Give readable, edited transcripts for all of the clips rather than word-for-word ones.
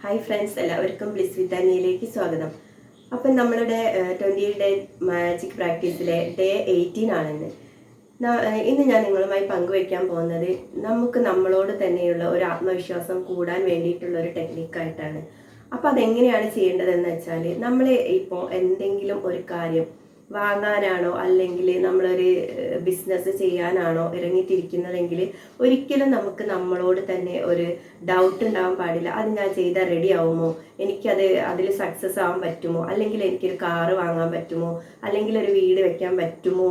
Hi friends, എല്ലാവർക്കും bliss വിത്ത് അനിയിലേക്ക് സ്വാഗതം. അപ്പം നമ്മളുടെ 20 ഡേ മാജിക് പ്രാക്ടീസിലെ ഡേ 18 ആണെന്ന്. ഇന്ന് ഞാൻ നിങ്ങളുമായി പങ്കുവയ്ക്കാൻ പോകുന്നത് നമുക്ക് നമ്മളോട് തന്നെയുള്ള ഒരു ആത്മവിശ്വാസം കൂടാൻ വേണ്ടിയിട്ടുള്ള ഒരു ടെക്നിക്കായിട്ടാണ്. അപ്പോൾ അതെങ്ങനെയാണ് ചെയ്യേണ്ടതെന്ന് വെച്ചാൽ, നമ്മൾ ഇപ്പോൾ എന്തെങ്കിലും ഒരു കാര്യം വാങ്ങാനാണോ അല്ലെങ്കിൽ നമ്മളൊരു ബിസിനസ് ചെയ്യാനാണോ ഇറങ്ങിത്തിരിക്കുന്നതെങ്കിൽ ഒരിക്കലും നമുക്ക് നമ്മളോട് തന്നെ ഒരു ഡൗട്ട് ഉണ്ടാവാൻ പാടില്ല. അത് ഞാൻ ചെയ്താൽ റെഡി ആവുമോ, അതിൽ സക്സസ് ആവാൻ പറ്റുമോ, അല്ലെങ്കിൽ എനിക്കൊരു കാറ് വാങ്ങാൻ പറ്റുമോ, അല്ലെങ്കിൽ ഒരു വീട് വെക്കാൻ പറ്റുമോ,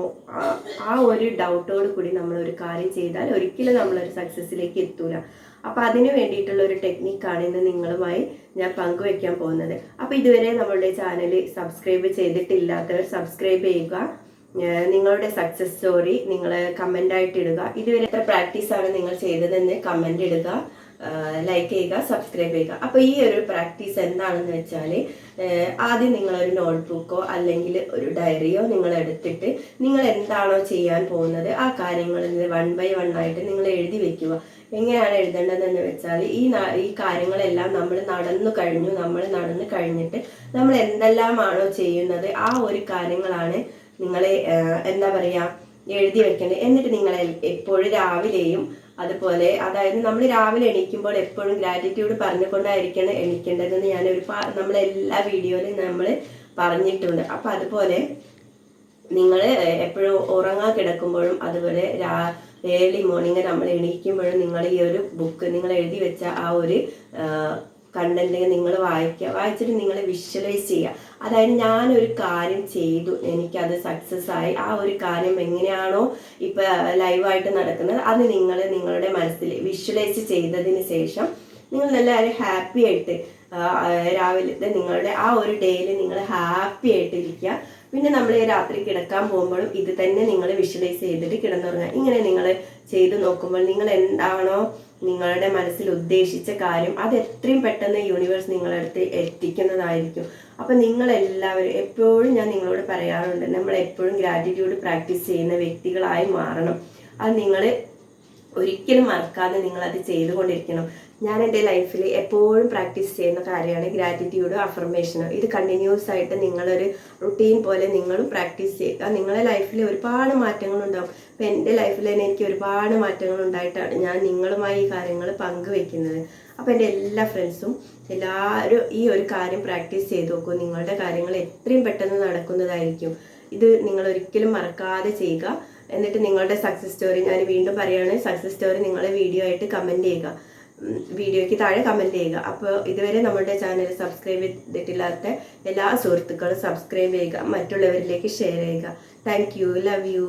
ആ ഒരു ഡൗട്ടോട് കൂടി നമ്മളൊരു കാര്യം ചെയ്താൽ ഒരിക്കലും നമ്മളൊരു സക്സസ്സിലേക്ക് എത്തൂല. അപ്പം അതിന് വേണ്ടിയിട്ടുള്ള ഒരു ടെക്നിക്കാണ് ഇന്ന് നിങ്ങളുമായി ഞാൻ പങ്കുവെക്കാൻ പോകുന്നത്. അപ്പോൾ ഇതുവരെ നമ്മളുടെ ചാനൽ സബ്സ്ക്രൈബ് ചെയ്തിട്ടില്ലാത്തവർ സബ്സ്ക്രൈബ് ചെയ്യുക. നിങ്ങളുടെ സക്സസ് സ്റ്റോറി നിങ്ങൾ കമൻ്റായിട്ട് ഇടുക. ഇതുവരെ എത്ര പ്രാക്ടീസാണ് നിങ്ങൾ ചെയ്തതെന്ന് കമൻ്റ് ഇടുക, ലൈക്ക് ചെയ്യുക, സബ്സ്ക്രൈബ് ചെയ്യുക. അപ്പോൾ ഈ ഒരു പ്രാക്ടീസ് എന്താണെന്ന് വെച്ചാൽ, ആദ്യം നിങ്ങളൊരു നോട്ട്ബുക്കോ അല്ലെങ്കിൽ ഒരു ഡയറിയോ നിങ്ങൾ എടുത്തിട്ട് നിങ്ങൾ എന്താണോ ചെയ്യാൻ പോകുന്നത് ആ കാര്യങ്ങളിൽ 1 by 1 ആയിട്ട് നിങ്ങൾ എഴുതി വെക്കുക. എങ്ങനെയാണ് എഴുതേണ്ടതെന്ന് വെച്ചാൽ, ഈ കാര്യങ്ങളെല്ലാം നമ്മൾ നടന്നു കഴിഞ്ഞിട്ട് നമ്മൾ എന്തെല്ലാമാണോ ചെയ്യുന്നത് ആ ഒരു കാര്യങ്ങളാണ് നിങ്ങൾ എന്താ പറയുക എഴുതി വെക്കേണ്ടത്. എന്നിട്ട് നിങ്ങൾ എപ്പോഴും രാവിലെയും അതുപോലെ, അതായത് നമ്മൾ രാവിലെ എണീക്കുമ്പോൾ എപ്പോഴും ഗ്രാറ്റിറ്റ്യൂഡ് പറഞ്ഞുകൊണ്ടായിരിക്കണം എണീക്കേണ്ടതെന്ന് നമ്മളെല്ലാ വീഡിയോയിലും നമ്മൾ പറഞ്ഞിട്ടുണ്ട്. അപ്പം അതുപോലെ നിങ്ങൾ എപ്പോഴും ഉറങ്ങാൻ കിടക്കുമ്പോഴും അതുപോലെ ഏർലി മോർണിംഗ് നമ്മൾ എണീക്കുമ്പോഴും നിങ്ങൾ ഈ ഒരു ബുക്ക് നിങ്ങൾ എഴുതി വെച്ച ആ ഒരു കണ്ടന്റ് നിങ്ങൾ വായിച്ചിട്ട് നിങ്ങൾ വിഷ്വലൈസ് ചെയ്യുക. അതായത് ഞാനൊരു കാര്യം ചെയ്തു, എനിക്കത് സക്സസ് ആയി, ആ ഒരു കാര്യം എങ്ങനെയാണോ ഇപ്പം ലൈവായിട്ട് നടക്കുന്നത് അത് നിങ്ങൾ നിങ്ങളുടെ മനസ്സിൽ വിഷ്വലൈസ് ചെയ്തതിന് ശേഷം നിങ്ങൾ എല്ലാവരും ഹാപ്പി ആയിട്ട് രാവിലത്തെ നിങ്ങളുടെ ആ ഒരു ഡേയിൽ നിങ്ങൾ ഹാപ്പി ആയിട്ടിരിക്കുക. പിന്നെ നമ്മൾ രാത്രി കിടക്കാൻ പോകുമ്പോഴും ഇത് തന്നെ നിങ്ങൾ വിഷ്വലൈസ് ചെയ്തിട്ട് കിടന്നുറങ്ങുക. ഇങ്ങനെ നിങ്ങൾ ചെയ്തു നോക്കുമ്പോൾ നിങ്ങൾ എന്താണോ നിങ്ങളുടെ മനസ്സിൽ ഉദ്ദേശിച്ച കാര്യം അത് എത്രയും പെട്ടെന്ന് യൂണിവേഴ്സ് നിങ്ങളടുത്ത് എത്തിക്കുന്നതായിരിക്കും. അപ്പം നിങ്ങളെല്ലാവരും എപ്പോഴും ഞാൻ നിങ്ങളോട് പറയാറുണ്ട്, നമ്മൾ എപ്പോഴും ഗ്രാറ്റിറ്റ്യൂഡ് പ്രാക്ടീസ് ചെയ്യുന്ന വ്യക്തികളായി മാറണം. അത് നിങ്ങൾ ഒരിക്കലും മറക്കാതെ നിങ്ങളത് ചെയ്തുകൊണ്ടിരിക്കണം. ഞാൻ എൻ്റെ ലൈഫിൽ എപ്പോഴും പ്രാക്ടീസ് ചെയ്യുന്ന കാര്യമാണ് ഗ്രാറ്റിറ്റ്യൂഡും അഫർമേഷനും. ഇത് കണ്ടിന്യൂസ് ആയിട്ട് നിങ്ങളൊരു റുട്ടീൻ പോലെ നിങ്ങളും പ്രാക്ടീസ് ചെയ്യുക. നിങ്ങളുടെ ലൈഫിൽ ഒരുപാട് മാറ്റങ്ങളുണ്ടാകും. ഇപ്പം എൻ്റെ ലൈഫിൽ തന്നെ എനിക്ക് ഒരുപാട് മാറ്റങ്ങൾ ഉണ്ടായിട്ടാണ് ഞാൻ നിങ്ങളുമായി ഈ കാര്യങ്ങൾ പങ്കുവെക്കുന്നത്. അപ്പം എൻ്റെ എല്ലാ ഫ്രണ്ട്സും എല്ലാവരും ഈ ഒരു കാര്യം പ്രാക്ടീസ് ചെയ്ത് നോക്കൂ. നിങ്ങളുടെ കാര്യങ്ങൾ എത്രയും പെട്ടെന്ന് നടക്കുന്നതായിരിക്കും. ഇത് നിങ്ങൾ ഒരിക്കലും മറക്കാതെ ചെയ്യുക. എന്നിട്ട് നിങ്ങളുടെ സക്സസ് സ്റ്റോറി, ഞാൻ വീണ്ടും പറയുകയാണ്, സക്സസ് സ്റ്റോറി നിങ്ങൾ വീഡിയോ ആയിട്ട് കമൻറ്റ് ചെയ്യുക, വീഡിയോയ്ക്ക് താഴെ കമൻറ്റ് ചെയ്യുക. അപ്പോൾ ഇതുവരെ നമ്മുടെ ചാനൽ സബ്സ്ക്രൈബ് ചെയ്തിട്ടില്ലാത്ത എല്ലാ സുഹൃത്തുക്കളും സബ്സ്ക്രൈബ് ചെയ്യുക, മറ്റുള്ളവരിലേക്ക് ഷെയർ ചെയ്യുക. Thank you, love you.